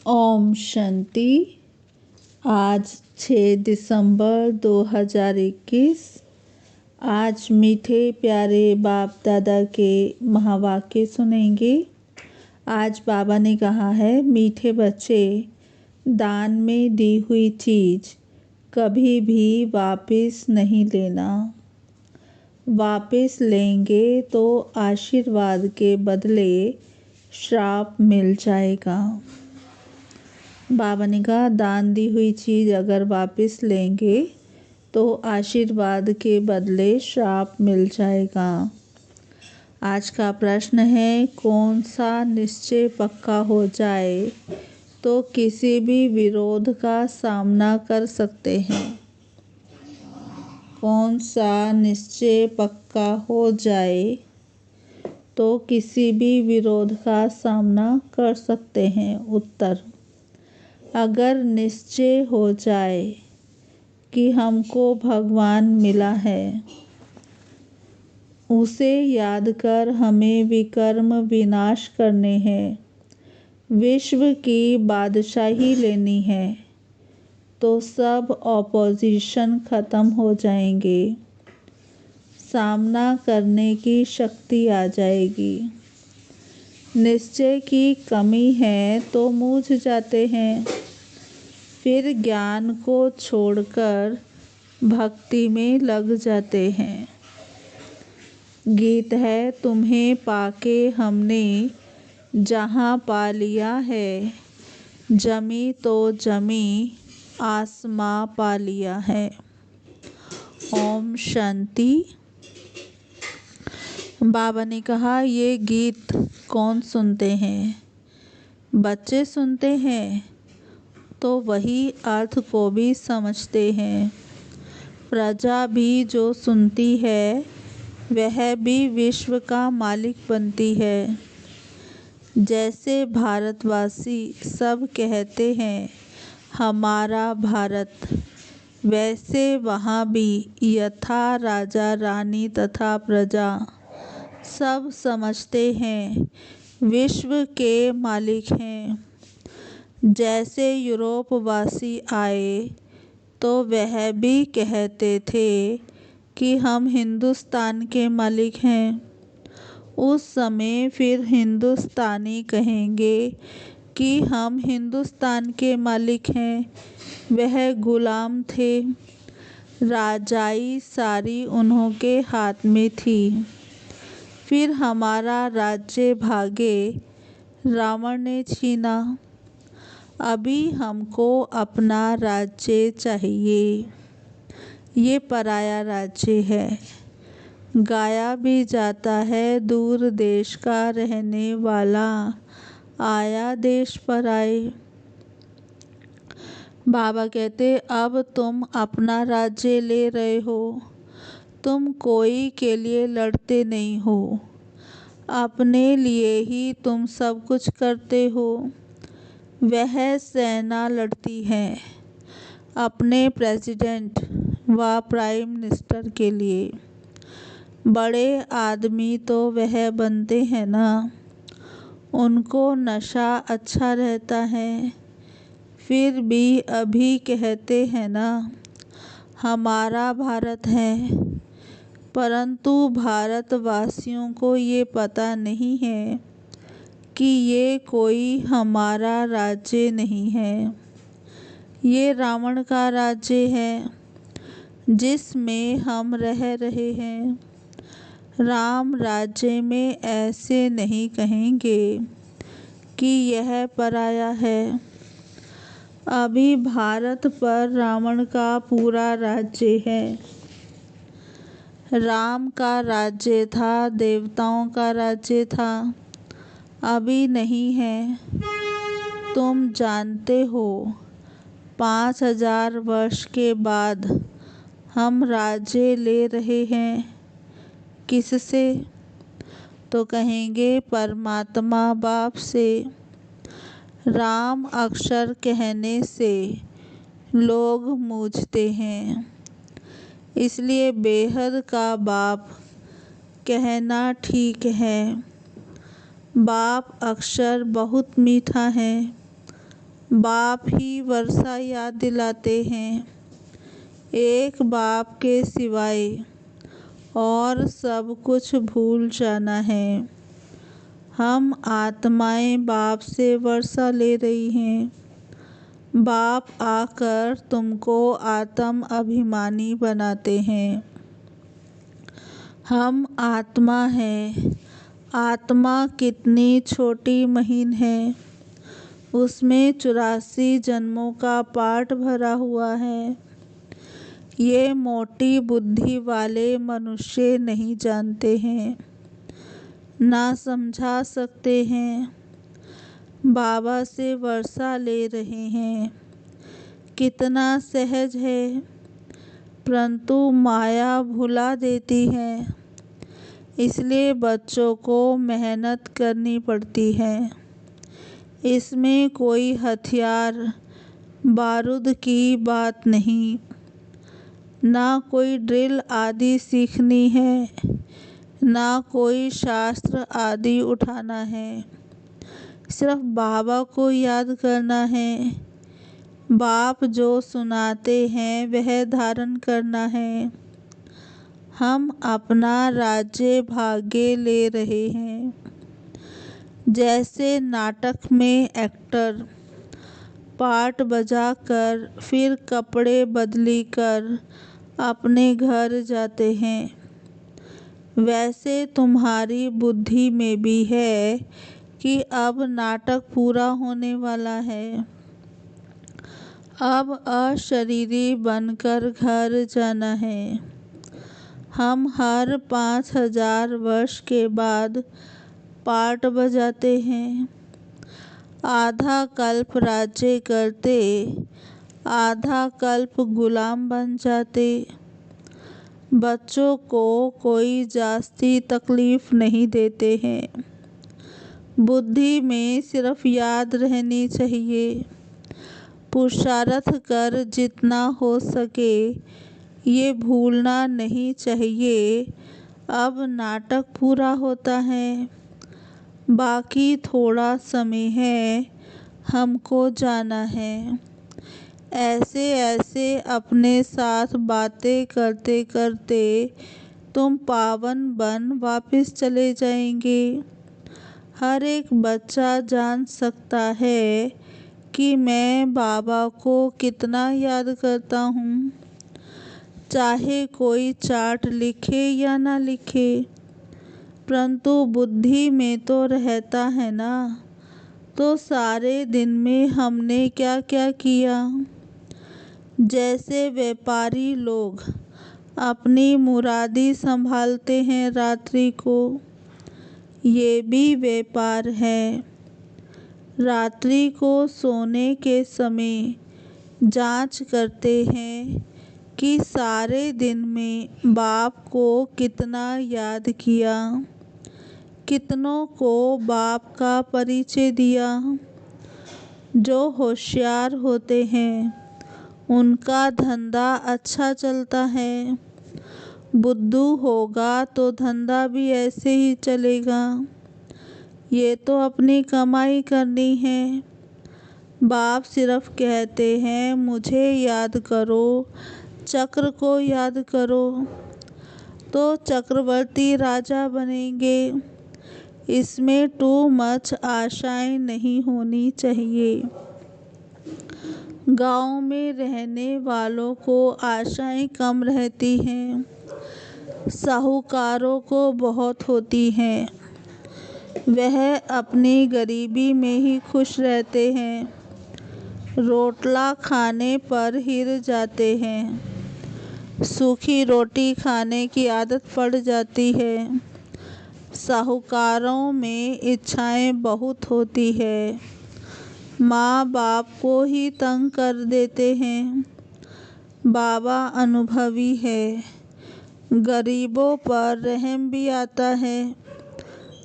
ओम शांति। आज 6 दिसंबर 2021। आज मीठे प्यारे बाप दादा के महावाक्य सुनेंगे। आज बाबा ने कहा है, मीठे बच्चे, दान में दी हुई चीज कभी भी वापस नहीं लेना। वापस लेंगे तो आशीर्वाद के बदले श्राप मिल जाएगा। बाबा ने कहा, दान दी हुई चीज़ अगर वापस लेंगे तो आशीर्वाद के बदले श्राप मिल जाएगा। आज का प्रश्न है, कौन सा निश्चय पक्का हो जाए तो किसी भी विरोध का सामना कर सकते हैं। कौन सा निश्चय पक्का हो जाए तो किसी भी विरोध का सामना कर सकते हैं। उत्तर, अगर निश्चय हो जाए कि हमको भगवान मिला है, उसे याद कर हमें विकर्म विनाश करने हैं, विश्व की बादशाही लेनी है, तो सब ऑपोजिशन खत्म हो जाएंगे, सामना करने की शक्ति आ जाएगी। निश्चय की कमी है तो मूझ जाते हैं, फिर ज्ञान को छोड़कर भक्ति में लग जाते हैं। गीत है, तुम्हें पाके हमने जहाँ पा लिया है, जमी तो जमी आसमां पा लिया है। ओम शांति। बाबा ने कहा, ये गीत कौन सुनते हैं? बच्चे सुनते हैं तो वही अर्थ को भी समझते हैं। प्रजा भी जो सुनती है वह भी विश्व का मालिक बनती है। जैसे भारतवासी सब कहते हैं हमारा भारत, वैसे वहाँ भी यथा राजा रानी तथा प्रजा सब समझते हैं विश्व के मालिक हैं। जैसे यूरोप वासी आए तो वह भी कहते थे कि हम हिंदुस्तान के मालिक हैं। उस समय फिर हिंदुस्तानी कहेंगे कि हम हिंदुस्तान के मालिक हैं। वह गुलाम थे, राजाई सारी उन्हों के हाथ में थी। फिर हमारा राज्य भागे रावण ने छीना। अभी हमको अपना राज्य चाहिए, ये पराया राज्य है। गाया भी जाता है, दूर देश का रहने वाला आया देश पर आए। बाबा कहते, अब तुम अपना राज्य ले रहे हो, तुम कोई के लिए लड़ते नहीं हो, अपने लिए ही तुम सब कुछ करते हो। वह सेना लड़ती है अपने प्रेसिडेंट व प्राइम मिनिस्टर के लिए। बड़े आदमी तो वह बनते हैं ना, उनको नशा अच्छा रहता है, फिर भी अभी कहते हैं ना हमारा भारत है। परंतु भारतवासियों को ये पता नहीं है कि ये कोई हमारा राज्य नहीं है, ये रावण का राज्य है जिसमें हम रह रहे हैं। राम राज्य में ऐसे नहीं कहेंगे कि यह पराया है। अभी भारत पर रावण का पूरा राज्य है। राम का राज्य था, देवताओं का राज्य था, अभी नहीं है। तुम जानते हो 5000 वर्ष के बाद हम राज्य ले रहे हैं। किससे? तो कहेंगे परमात्मा बाप से। राम अक्षर कहने से लोग मूझते हैं, इसलिए बेहद का बाप कहना ठीक है। बाप अक्षर बहुत मीठा है, बाप ही वर्षा याद दिलाते हैं, एक बाप के सिवाय और सब कुछ भूल जाना है। हम आत्माएं बाप से वर्षा ले रही हैं। बाप आकर तुमको आत्म अभिमानी बनाते हैं। हम आत्मा हैं। आत्मा कितनी छोटी महीन है, उसमें 84 जन्मों का पाठ भरा हुआ है। ये मोटी बुद्धि वाले मनुष्य नहीं जानते हैं, ना समझा सकते हैं। बाबा से वर्षा ले रहे हैं, कितना सहज है, परंतु माया भुला देती है, इसलिए बच्चों को मेहनत करनी पड़ती है। इसमें कोई हथियार बारूद की बात नहीं, ना कोई ड्रिल आदि सीखनी है, ना कोई शास्त्र आदि उठाना है। सिर्फ बाबा को याद करना है। बाप जो सुनाते हैं वह धारण करना है। हम अपना राज्य भाग्य ले रहे हैं। जैसे नाटक में एक्टर पार्ट बजा कर फिर कपड़े बदली कर अपने घर जाते हैं, वैसे तुम्हारी बुद्धि में भी है कि अब नाटक पूरा होने वाला है। अब अशरीरी बनकर घर जाना है। हम हर 5000 वर्ष के बाद पार्ट बजाते हैं। आधा कल्प राज्य करते, आधा कल्प गुलाम बन जाते। बच्चों को कोई जास्ती तकलीफ नहीं देते हैं। बुद्धि में सिर्फ याद रहनी चाहिए। पुरुषार्थ कर जितना हो सके ये भूलना नहीं चाहिए। अब नाटक पूरा होता है, बाकी थोड़ा समय है, हमको जाना है। ऐसे ऐसे अपने साथ बातें करते करते तुम पावन बन वापस चले जाएंगे। हर एक बच्चा जान सकता है कि मैं बाबा को कितना याद करता हूँ, चाहे कोई चार्ट लिखे या ना लिखे, परंतु बुद्धि में तो रहता है ना। तो सारे दिन में हमने क्या क्या किया। जैसे व्यापारी लोग अपनी मुरादी संभालते हैं रात्रि को, ये भी व्यापार है। रात्रि को सोने के समय जांच करते हैं कि सारे दिन में बाप को कितना याद किया, कितनों को बाप का परिचय दिया। जो होशियार होते हैं उनका धंधा अच्छा चलता है। बुद्धू होगा तो धंधा भी ऐसे ही चलेगा। ये तो अपनी कमाई करनी है। बाप सिर्फ कहते हैं मुझे याद करो, चक्र को याद करो, तो चक्रवर्ती राजा बनेंगे। इसमें टू मच आशाएं नहीं होनी चाहिए। गांव में रहने वालों को आशाएं कम रहती हैं, साहूकारों को बहुत होती हैं। वह अपनी गरीबी में ही खुश रहते हैं, रोटला खाने पर हिर जाते हैं, सूखी रोटी खाने की आदत पड़ जाती है। साहूकारों में इच्छाएं बहुत होती है, माँ बाप को ही तंग कर देते हैं। बाबा अनुभवी है, गरीबों पर रहम भी आता है।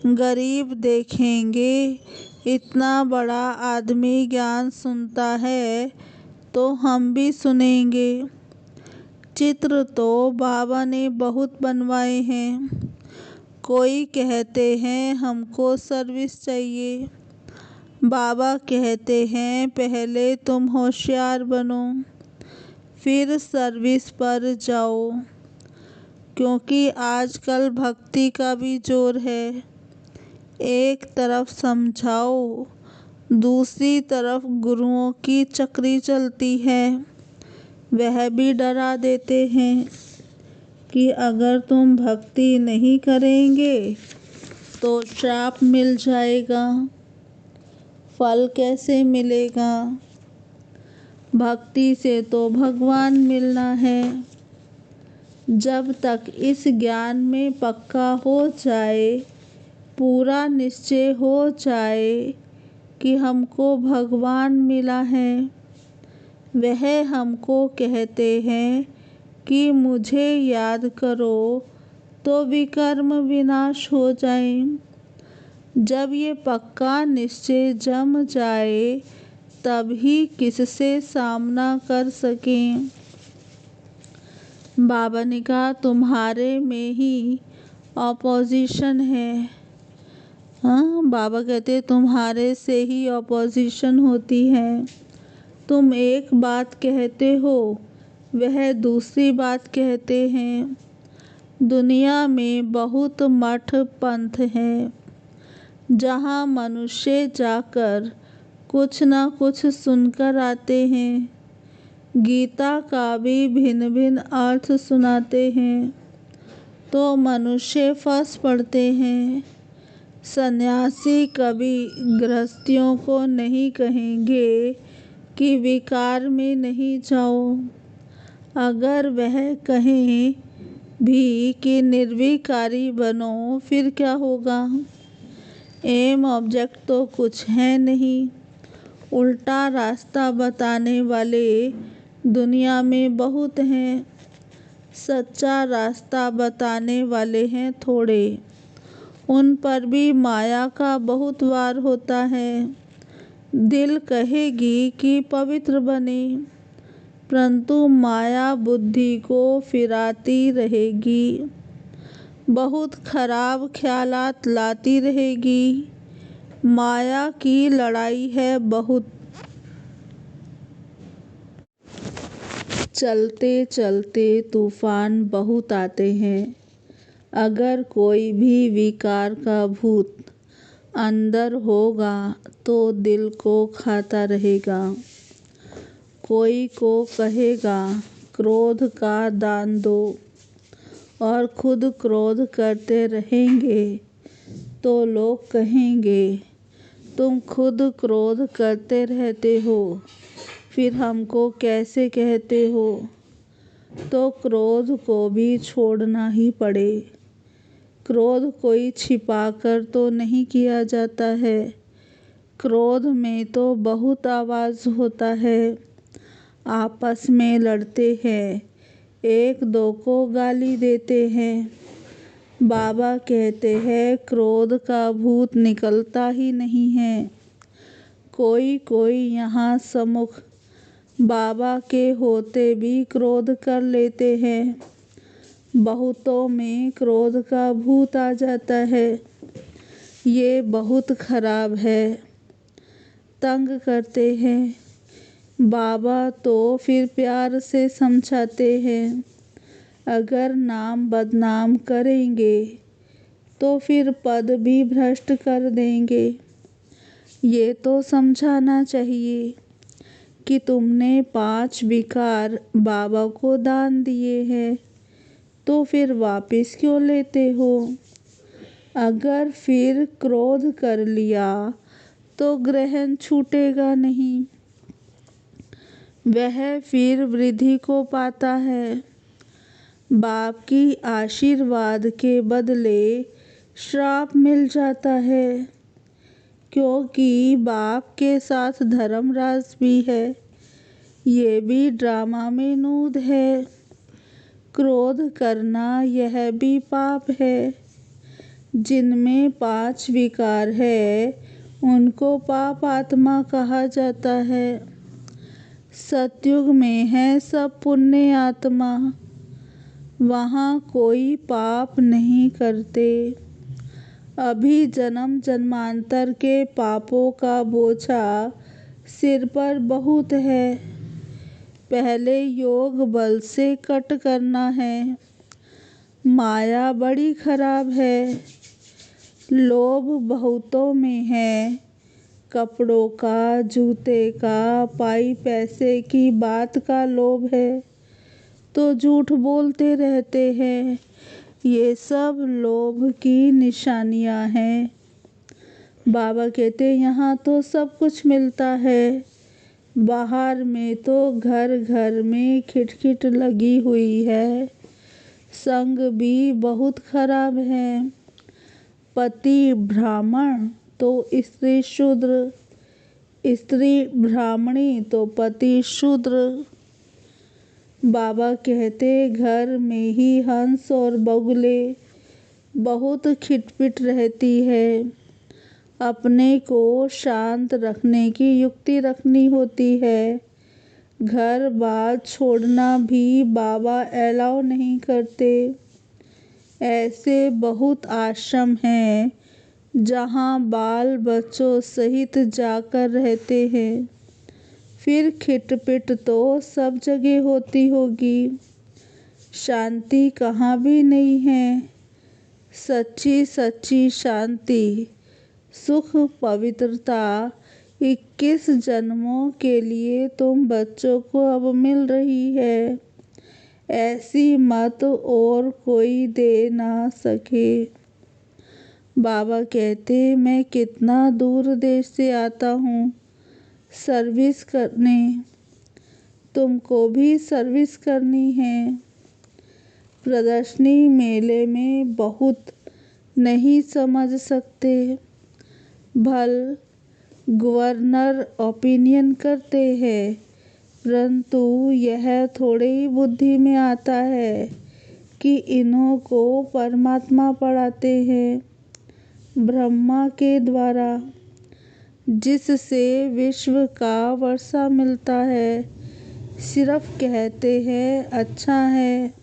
गरीब देखेंगे इतना बड़ा आदमी ज्ञान सुनता है तो हम भी सुनेंगे। चित्र तो बाबा ने बहुत बनवाए हैं। कोई कहते हैं हमको सर्विस चाहिए, बाबा कहते हैं पहले तुम होशियार बनो, फिर सर्विस पर जाओ, क्योंकि आजकल भक्ति का भी जोर है। एक तरफ समझाओ, दूसरी तरफ गुरुओं की चक्री चलती है। वह भी डरा देते हैं कि अगर तुम भक्ति नहीं करेंगे तो श्राप मिल जाएगा, फल कैसे मिलेगा। भक्ति से तो भगवान मिलना है। जब तक इस ज्ञान में पक्का हो जाए, पूरा निश्चय हो जाए कि हमको भगवान मिला है, वह हमको कहते हैं कि मुझे याद करो तो विकर्म विनाश हो जाए। जब ये पक्का निश्चय जम जाए तभी किससे सामना कर सकें। बाबा ने कहा तुम्हारे में ही ऑपोजिशन है। हाँ, बाबा कहते तुम्हारे से ही ऑपोजिशन होती है। तुम एक बात कहते हो, वह दूसरी बात कहते हैं। दुनिया में बहुत मठ पंथ हैं, जहाँ मनुष्य जाकर कुछ न कुछ सुनकर आते हैं। गीता का भी भिन्न भिन्न अर्थ सुनाते हैं तो मनुष्य फंस पड़ते हैं। सन्यासी कभी गृहस्थियों को नहीं कहेंगे कि विकार में नहीं जाओ। अगर वह कहें भी कि निर्विकारी बनो, फिर क्या होगा। एम ऑब्जेक्ट तो कुछ है नहीं। उल्टा रास्ता बताने वाले दुनिया में बहुत हैं, सच्चा रास्ता बताने वाले हैं थोड़े। उन पर भी माया का बहुत वार होता है। दिल कहेगी कि पवित्र बने, परंतु माया बुद्धि को फिराती रहेगी, बहुत खराब ख्यालात लाती रहेगी। माया की लड़ाई है बहुत। चलते चलते तूफान बहुत आते हैं। अगर कोई भी विकार का भूत अंदर होगा तो दिल को खाता रहेगा। कोई को कहेगा क्रोध का दान दो और खुद क्रोध करते रहेंगे तो लोग कहेंगे तुम खुद क्रोध करते रहते हो, फिर हमको कैसे कहते हो। तो क्रोध को भी छोड़ना ही पड़े। क्रोध कोई छिपाकर तो नहीं किया जाता है। क्रोध में तो बहुत आवाज़ होता है। आपस में लड़ते हैं, एक दो को गाली देते हैं। बाबा कहते हैं क्रोध का भूत निकलता ही नहीं है। कोई कोई यहाँ सम्मुख बाबा के होते भी क्रोध कर लेते हैं। बहुतों में क्रोध का भूत आ जाता है। ये बहुत खराब है, तंग करते हैं। बाबा तो फिर प्यार से समझाते हैं, अगर नाम बदनाम करेंगे तो फिर पद भी भ्रष्ट कर देंगे। ये तो समझाना चाहिए कि तुमने 5 विकार बाबा को दान दिए हैं, तो फिर वापस क्यों लेते हो। अगर फिर क्रोध कर लिया तो ग्रहण छूटेगा नहीं, वह फिर वृद्धि को पाता है। बाप की आशीर्वाद के बदले श्राप मिल जाता है, क्योंकि बाप के साथ धर्मराज भी है। ये भी ड्रामा में नूद है। क्रोध करना यह भी पाप है। जिनमें 5 विकार है उनको पाप आत्मा कहा जाता है। सतयुग में है सब पुण्य आत्मा, वहाँ कोई पाप नहीं करते। अभी जन्म जन्मांतर के पापों का बोझा सिर पर बहुत है। पहले योग बल से कट करना है। माया बड़ी खराब है। लोभ बहुतों में है। कपड़ों का, जूते का, पाई पैसे की बात का लोभ है तो झूठ बोलते रहते हैं। ये सब लोभ की निशानियां हैं। बाबा कहते यहाँ तो सब कुछ मिलता है। बाहर में तो घर घर में खिटखिट लगी हुई है। संग भी बहुत खराब है। पति ब्राह्मण तो स्त्री शूद्र, स्त्री ब्राह्मणी तो पति शूद्र। बाबा कहते घर में ही हंस और बगुले बहुत खिटपिट रहती है। अपने को शांत रखने की युक्ति रखनी होती है। घर बार छोड़ना भी बाबा अलाउ नहीं करते। ऐसे बहुत आश्रम हैं जहाँ बाल बच्चों सहित जाकर रहते हैं। फिर खिटपिट तो सब जगह होती होगी। शांति कहाँ भी नहीं है। सच्ची सच्ची शांति, सुख, पवित्रता 21 जन्मों के लिए तुम बच्चों को अब मिल रही है। ऐसी मत और कोई दे ना सके। बाबा कहते मैं कितना दूर देश से आता हूँ सर्विस करने। तुमको भी सर्विस करनी है। प्रदर्शनी मेले में बहुत नहीं समझ सकते। भल गवर्नर ओपिनियन करते हैं, परंतु यह थोड़े ही बुद्धि में आता है कि इन्हों को परमात्मा पढ़ाते हैं ब्रह्मा के द्वारा, जिससे विश्व का वर्षा मिलता है। सिर्फ कहते हैं अच्छा है।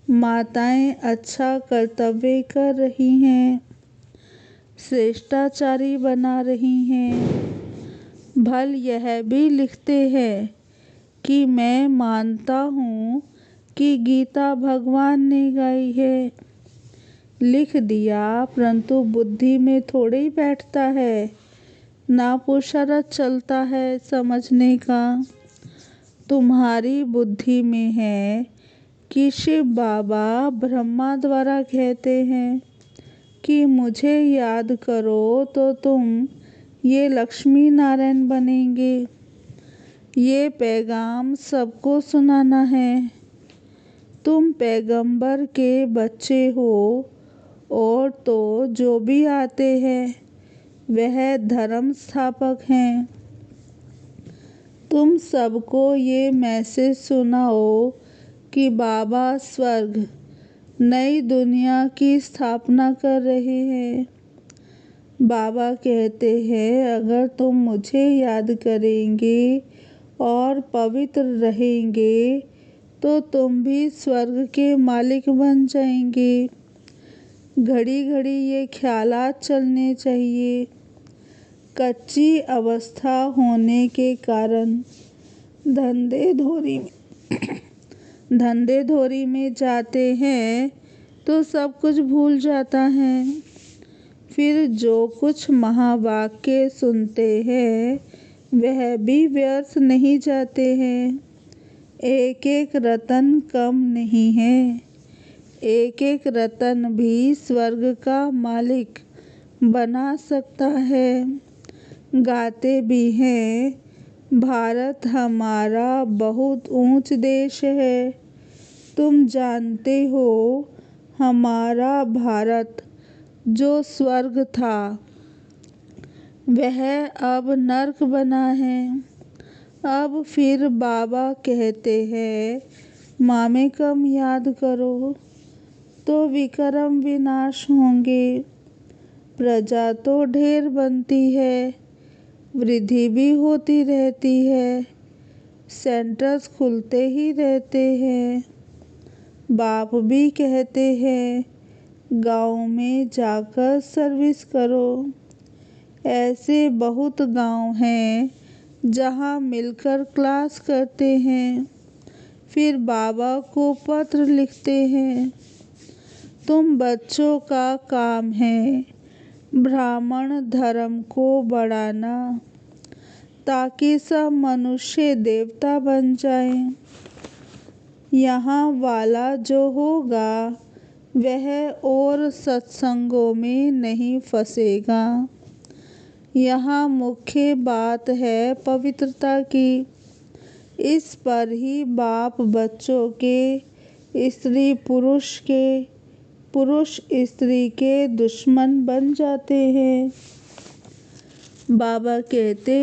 माताएं अच्छा कर्तव्य कर रही हैं, श्रेष्ठाचारी बना रही हैं। भल यह भी लिखते हैं कि मैं मानता हूँ कि गीता भगवान ने गाई है। लिख दिया, परंतु बुद्धि में थोड़े ही बैठता है। ना पुरुषार्थ चलता है समझने का। तुम्हारी बुद्धि में है कि शिव बाबा ब्रह्मा द्वारा कहते हैं कि मुझे याद करो तो तुम ये लक्ष्मी नारायण बनेंगे। ये पैगाम सबको सुनाना है। तुम पैगंबर के बच्चे हो और तो जो भी आते हैं वह धर्म स्थापक हैं। तुम सबको ये मैसेज सुनाओ कि बाबा स्वर्ग, नई दुनिया की स्थापना कर रहे हैं। बाबा कहते हैं अगर तुम मुझे याद करेंगे और पवित्र रहेंगे तो तुम भी स्वर्ग के मालिक बन जाएंगे। घड़ी घड़ी ये ख्यालात चलने चाहिए। कच्ची अवस्था होने के कारण धंधे धोरी में जाते हैं तो सब कुछ भूल जाता है। फिर जो कुछ महावाक्य सुनते हैं वह भी व्यर्थ नहीं जाते हैं। एक एक रतन कम नहीं है। एक एक रतन भी स्वर्ग का मालिक बना सकता है। गाते भी हैं, भारत हमारा बहुत ऊंच देश है। तुम जानते हो हमारा भारत जो स्वर्ग था वह अब नर्क बना है। अब फिर बाबा कहते हैं मामेकम याद करो तो विक्रम विनाश होंगे। प्रजा तो ढेर बनती है, वृद्धि भी होती रहती है, सेंटर्स खुलते ही रहते हैं। बाप भी कहते हैं गांव में जाकर सर्विस करो। ऐसे बहुत गांव हैं जहां मिलकर क्लास करते हैं, फिर बाबा को पत्र लिखते हैं। तुम बच्चों का काम है ब्राह्मण धर्म को बढ़ाना, ताकि सब मनुष्य देवता बन जाएं। यहाँ वाला जो होगा वह और सत्संगों में नहीं फंसेगा। यहाँ मुख्य बात है पवित्रता की। इस पर ही बाप बच्चों के, स्त्री पुरुष स्त्री के दुश्मन बन जाते हैं। बाबा कहते,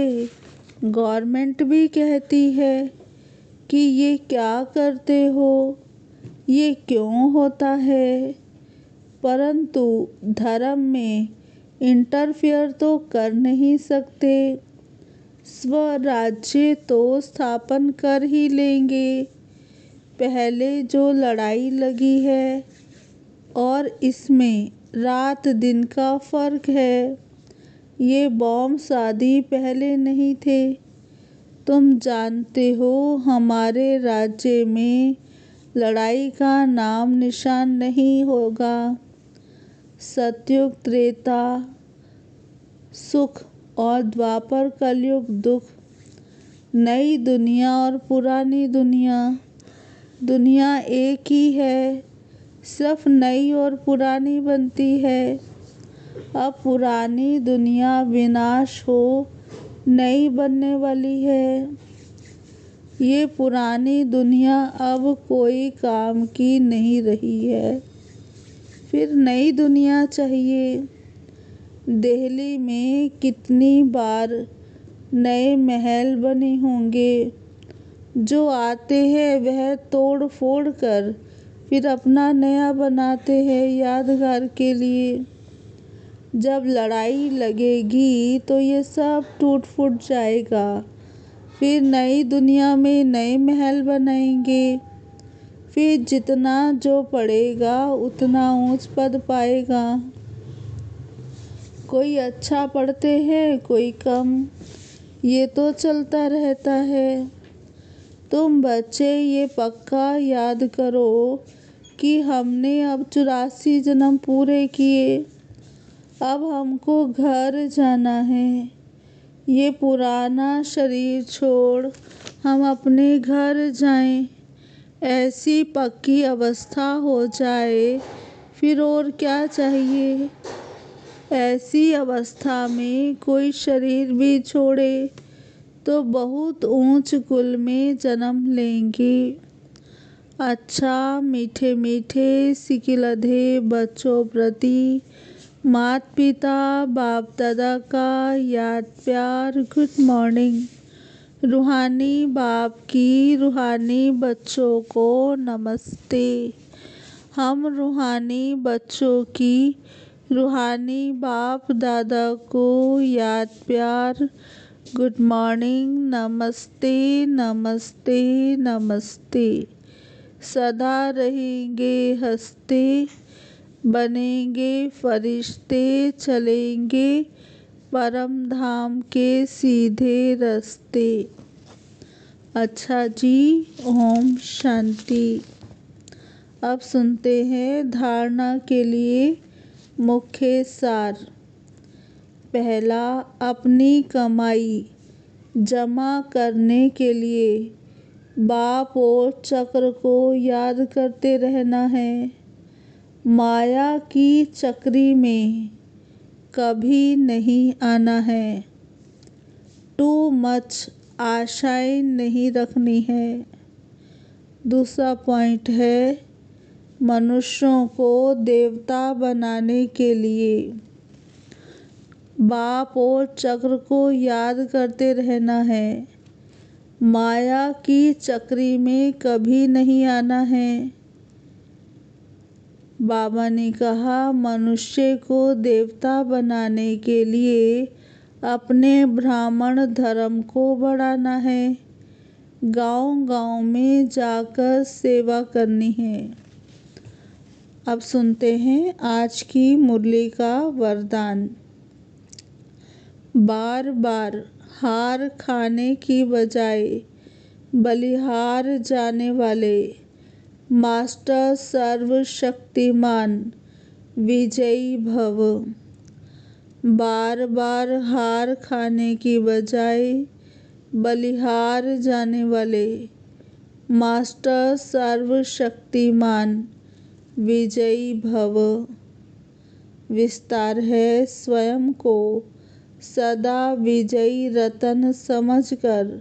गवर्नमेंट भी कहती है कि ये क्या करते हो, ये क्यों होता है, परंतु धर्म में इंटरफेयर तो कर नहीं सकते। स्वराज्य तो स्थापन कर ही लेंगे। पहले जो लड़ाई लगी है और इसमें रात दिन का फर्क है। ये बॉम्ब शादी पहले नहीं थे। तुम जानते हो हमारे राज्य में लड़ाई का नाम निशान नहीं होगा। सतयुग त्रेता सुख और द्वापर कलयुग दुख। नई दुनिया और पुरानी दुनिया, दुनिया एक ही है, सिर्फ नई और पुरानी बनती है। अब पुरानी दुनिया विनाश हो नई बनने वाली है। ये पुरानी दुनिया अब कोई काम की नहीं रही है, फिर नई दुनिया चाहिए। दिल्ली में कितनी बार नए महल बने होंगे। जो आते हैं वह तोड़ फोड़ कर फिर अपना नया बनाते हैं यादगार के लिए। जब लड़ाई लगेगी तो ये सब टूट फूट जाएगा। फिर नई दुनिया में नए महल बनाएंगे। फिर जितना जो पढ़ेगा उतना ऊंच पद पाएगा। कोई अच्छा पढ़ते हैं, कोई कम, ये तो चलता रहता है। तुम बच्चे ये पक्का याद करो कि हमने अब 84 जन्म पूरे किए। अब हमको घर जाना है। ये पुराना शरीर छोड़ हम अपने घर जाएं। ऐसी पक्की अवस्था हो जाए, फिर और क्या चाहिए। ऐसी अवस्था में कोई शरीर भी छोड़े तो बहुत ऊंच कुल में जन्म लेंगे। अच्छा मीठे मीठे सिकिलधे बच्चों प्रति माता पिता बाप दादा का याद प्यार गुड मॉर्निंग। रूहानी बाप की रूहानी बच्चों को नमस्ते। हम रूहानी बच्चों की रूहानी बाप दादा को याद प्यार गुड मॉर्निंग, नमस्ते नमस्ते नमस्ते। सदा रहेंगे हंसते, बनेंगे फरिश्ते, चलेंगे परम धाम के सीधे रास्ते। अच्छा जी, ओम शांति। अब सुनते हैं धारणा के लिए मुख्य सार। पहला, अपनी कमाई जमा करने के लिए बाप और चक्र को याद करते रहना है। माया की चक्री में कभी नहीं आना है। टू मच आशाएं नहीं रखनी है। दूसरा पॉइंट है, मनुष्यों को देवता बनाने के लिए बाप और चक्र को याद करते रहना है। माया की चक्री में कभी नहीं आना है। बाबा ने कहा, मनुष्य को देवता बनाने के लिए अपने ब्राह्मण धर्म को बढ़ाना है। गांव-गांव में जाकर सेवा करनी है। अब सुनते हैं आज की मुरली का वरदान। बार बार हार खाने की बजाय बलिहार जाने वाले मास्टर सर्वशक्तिमान विजयी भव। बार बार हार खाने की बजाय बलिहार जाने वाले मास्टर सर्वशक्तिमान विजयी भव। विस्तार है, स्वयं को सदा विजयी रतन समझकर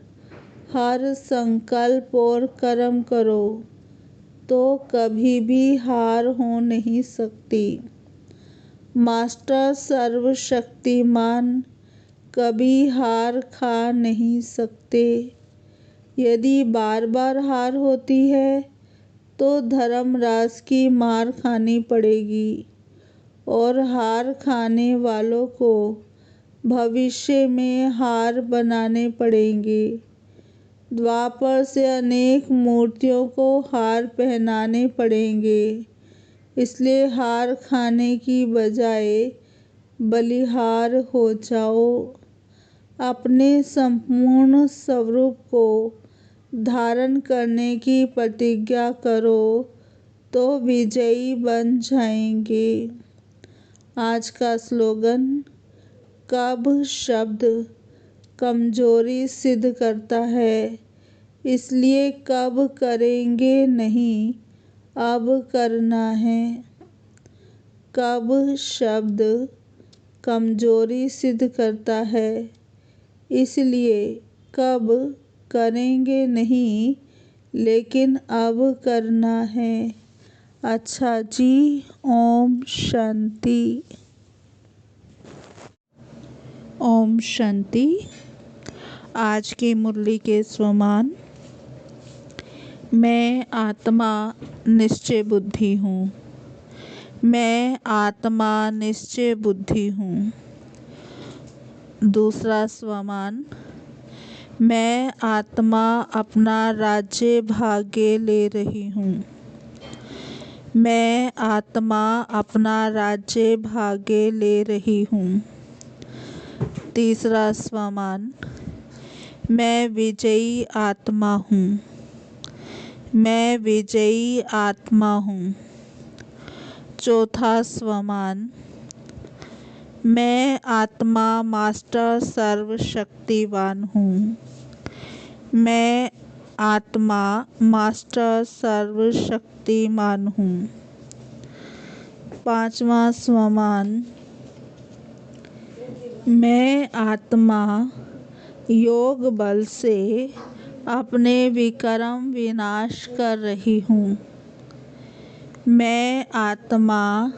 हर संकल्प और कर्म करो तो कभी भी हार हो नहीं सकती। मास्टर सर्वशक्तिमान कभी हार खा नहीं सकते। यदि बार बार हार होती है तो धर्मराज की मार खानी पड़ेगी और हार खाने वालों को भविष्य में हार बनाने पड़ेंगे। द्वापर से अनेक मूर्तियों को हार पहनाने पड़ेंगे। इसलिए हार खाने की बजाय बलिहार हो जाओ। अपने संपूर्ण स्वरूप को धारण करने की प्रतिज्ञा करो तो विजयी बन जाएंगे। आज का स्लोगन। कब शब्द कमजोरी सिद्ध करता है, इसलिए कब करेंगे नहीं, अब करना है। कब शब्द कमजोरी सिद्ध करता है, इसलिए कब करेंगे नहीं, लेकिन अब करना है। अच्छा जी, ओम शांति। ओम शांति। आज की मुरली के स्वमान। मैं आत्मा निश्चय बुद्धि हूँ। मैं आत्मा निश्चय बुद्धि हूँ। दूसरा स्वमान। मैं आत्मा अपना राज्य भाग्य ले रही हूँ। मैं आत्मा अपना राज्य भाग्य ले रही हूँ। तीसरा स्वमान। मैं विजयी आत्मा हूँ। मैं विजयी आत्मा हूँ। चौथा स्वमान। मैं आत्मा मास्टर सर्वशक्तिवान हूँ। मैं आत्मा मास्टर सर्वशक्तिमान हूँ। पांचवा स्वमान। मैं आत्मा योग बल से अपने विकर्म विनाश कर रही हूँ। मैं आत्मा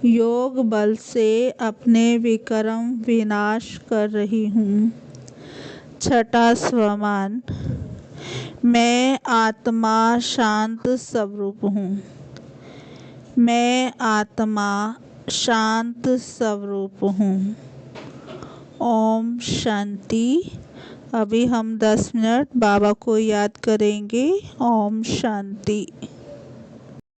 योग बल से अपने विकर्म विनाश कर रही हूँ। छठा स्वमान। मैं आत्मा शांत स्वरूप हूँ। मैं आत्मा शांत स्वरूप हूँ। ओम शांति। अभी हम 10 मिनट बाबा को याद करेंगे। ओम शांति।